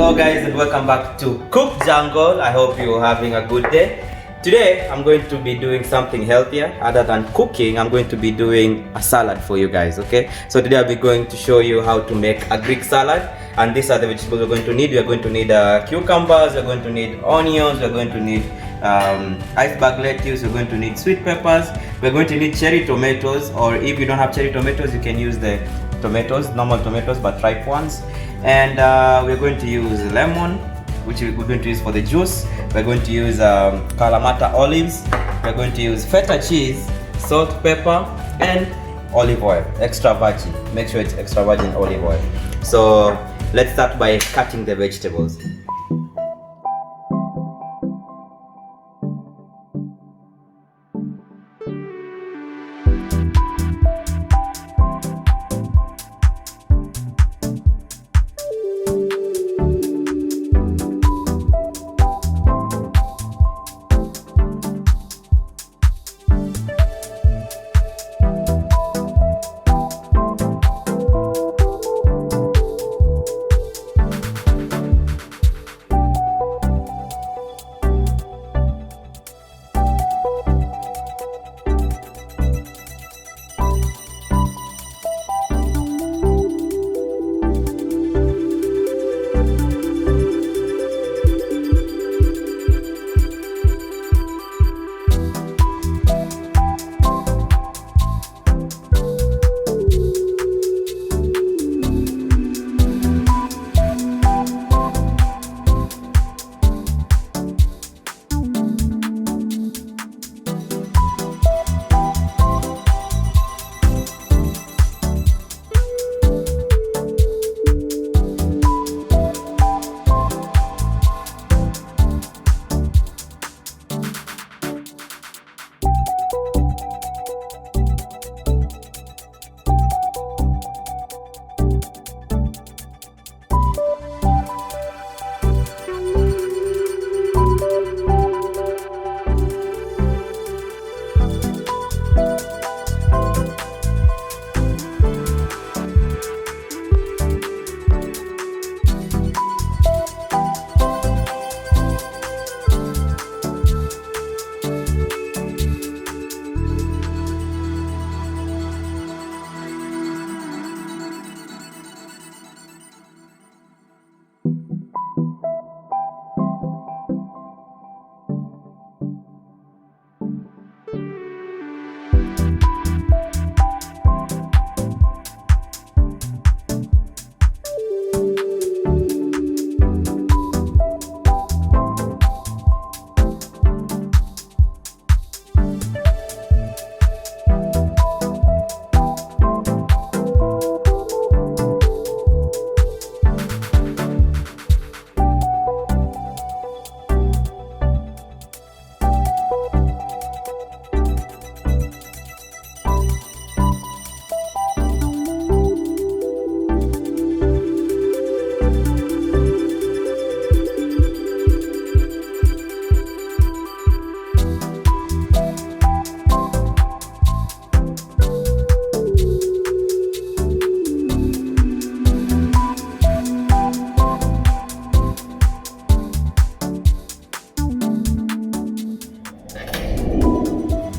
Hello guys and welcome back to Cook Jungle. I hope you're having a good day. Today I'm going to be doing something healthier. Other than cooking, I'm going to be doing a salad for you guys, okay? So today I'll be going to show you how to make a Greek salad. And these are the vegetables we're going to need. We're going to need cucumbers, we're going to need onions, we're going to need iceberg lettuce, we're going to need sweet peppers, we're going to need cherry tomatoes, or if you don't have cherry tomatoes, you can use the tomatoes, normal tomatoes, but ripe ones. And we're going to use lemon, which we're going to use for the juice. We're going to use Kalamata olives. We're going to use feta cheese, salt, pepper, and olive oil, extra virgin. Make sure it's extra virgin olive oil. So let's start by cutting the vegetables.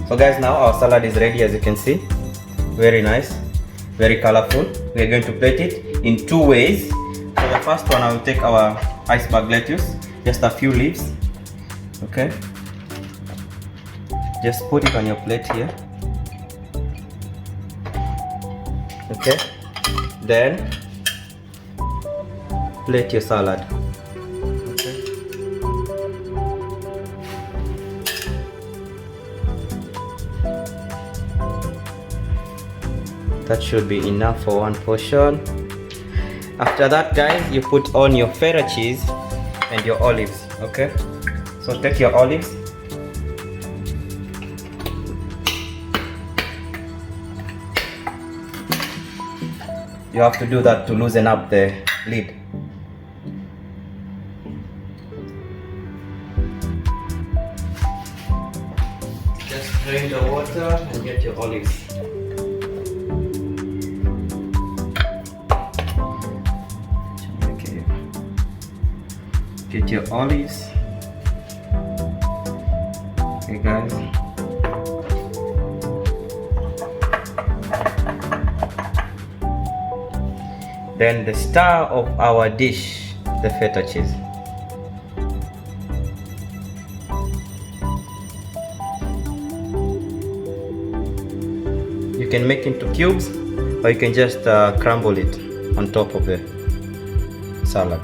So guys, now our salad is ready, as you can see. Very nice, very colorful. We're going to plate it in two ways. So the first one, I will take our iceberg lettuce, just a few leaves. Okay, just put it on your plate here. Okay, then plate your salad. That should be enough for one portion. After that, guys, you put on your feta cheese and your olives. Okay, so take your olives, you have to do that to loosen up the lid. Just drain the water and get your olives. Get your olives. Okay guys. Then the star of our dish, the feta cheese. You can make into cubes, or you can just crumble it on top of the salad.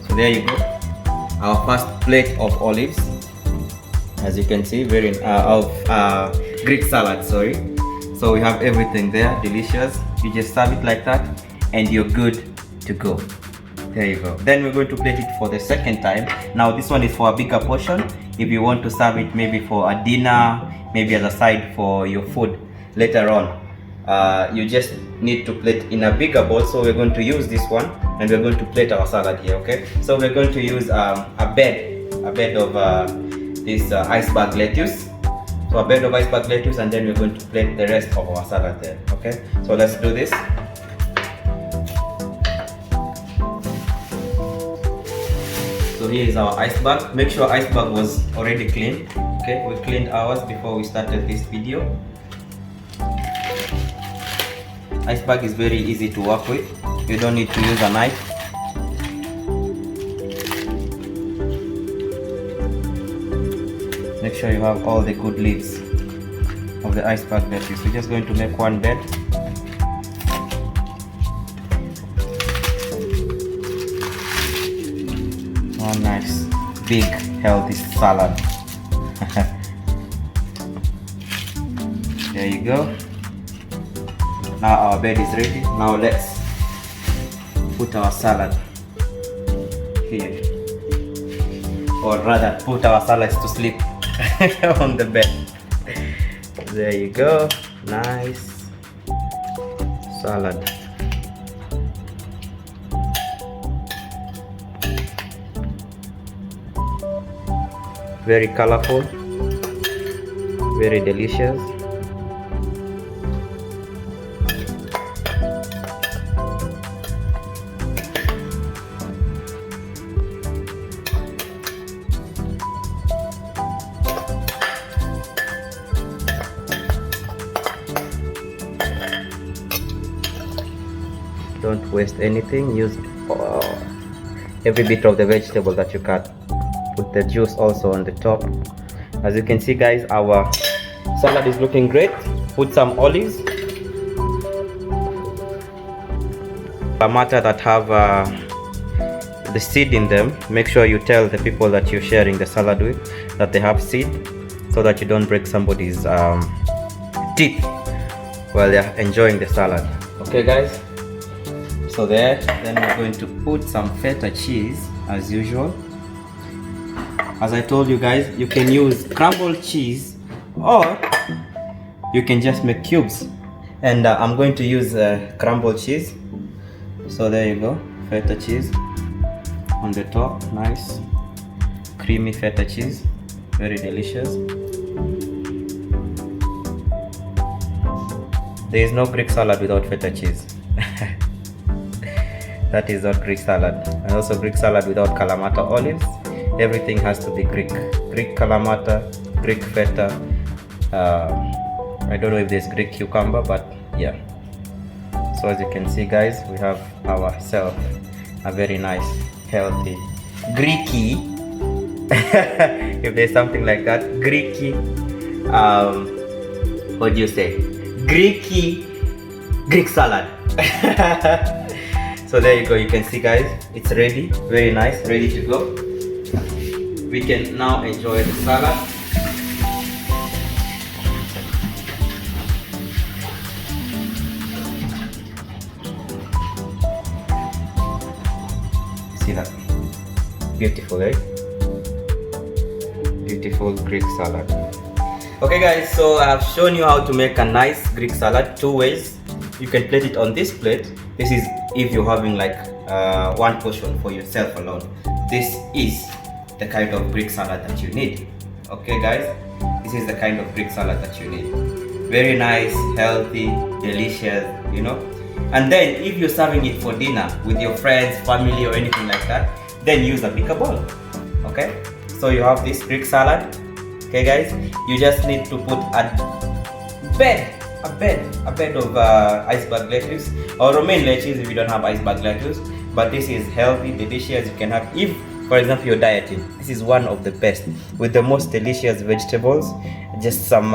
So there you go, our first plate of olives. As you can see, very Greek salad, sorry. So we have everything there, delicious. You just serve it like that and you're good to go. There you go. Then we're going to plate it for the second time. Now this one is for a bigger portion. If you want to serve it maybe for a dinner, maybe as a side for your food later on, you just need to plate in a bigger bowl. So we're going to use this one and we're going to plate our salad here, okay? So we're going to use a bed of this iceberg lettuce. So a bed of iceberg lettuce, and then we're going to plate the rest of our salad there, okay? So let's do this. So here is our iceberg. Make sure iceberg was already cleaned, okay? We cleaned ours before we started this video. Iceberg is very easy to work with. You don't need to use a knife. Make sure you have all the good leaves of the iceberg lettuce. We're just going to make one bed. One nice, big, healthy salad. There you go. Now our bed is ready. Now let's put our salad here. Or rather, put our salads to sleep on the bed. There you go. Nice salad. Very colorful, very delicious. Don't waste anything. Use every bit of the vegetable that you cut. Put the juice also on the top. As you can see guys, our salad is looking great. Put some olives, tomato that have the seed in them. Make sure you tell the people that you're sharing the salad with that they have seed, so that you don't break somebody's teeth while they're enjoying the salad. Okay guys, so there, then we're going to put some feta cheese as usual. As I told you guys, you can use crumbled cheese or you can just make cubes. And I'm going to use crumbled cheese. So there you go, feta cheese on the top. Nice, creamy feta cheese, very delicious. There is no Greek salad without feta cheese. That is not Greek salad. And also Greek salad without Kalamata olives. Everything has to be Greek. Greek Kalamata, Greek feta. I don't know if there's Greek cucumber, but yeah. So as you can see guys, we have ourselves a very nice, healthy, Greeky, if there's something like that, Greeky, what do you say? Greeky, Greek salad. So there you go, you can see guys, it's ready, very nice, ready to go. We can now enjoy the salad. See that? Beautiful, eh? Beautiful Greek salad. Okay guys, so I have shown you how to make a nice Greek salad two ways. You can plate it on this plate. This is if you're having like one portion for yourself alone. this is the kind of Greek salad that you need. Okay guys, this is the kind of Greek salad that you need. Very nice, healthy, delicious, you know. And then if you're serving it for dinner with your friends, family or anything like that, then use a bigger bowl. Okay, so you have this Greek salad. Okay guys, you just need to put a bed of iceberg lettuce or romaine lettuce if you don't have iceberg lettuce. But this is healthy, delicious. You can have, if for example you're dieting, this is one of the best with the most delicious vegetables. Just some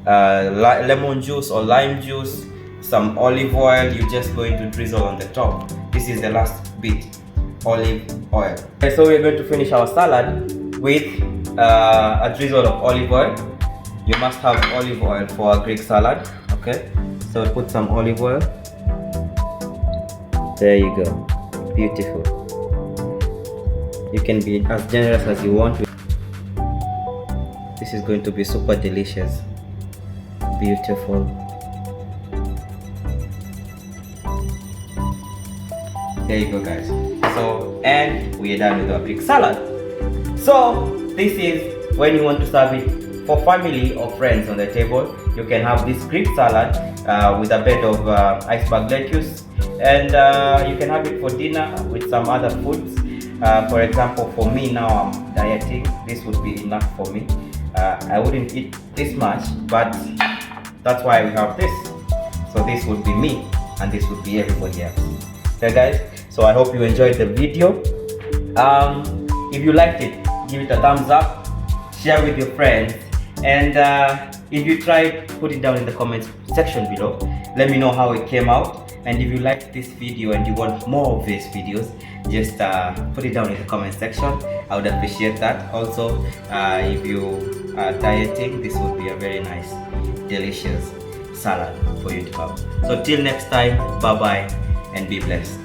lemon juice or lime juice, some olive oil. You're just going to drizzle on the top. This is the last bit, olive oil. Okay, so we're going to finish our salad with a drizzle of olive oil. You must have olive oil for a Greek salad. Okay, so put some olive oil. There you go, beautiful. You can be as generous as you want. This is going to be super delicious, beautiful. There you go guys. So, and we are done with our Greek salad. So this is when you want to serve it for family or friends on the table. You can have this Greek salad with a bed of iceberg lettuce, and you can have it for dinner with some other foods. For example, for me now, I'm dieting. This would be enough for me. I wouldn't eat this much, but that's why we have this. So this would be me, and this would be everybody else. Okay guys, so I hope you enjoyed the video. If you liked it, give it a thumbs up, share with your friends, and if you tried, put it down in the comments section below. Let me know how it came out. And if you liked this video and you want more of these videos, just put it down in the comment section. I would appreciate that. Also, if you are dieting, this would be a very nice, delicious salad for you to have. So till next time, bye bye and be blessed.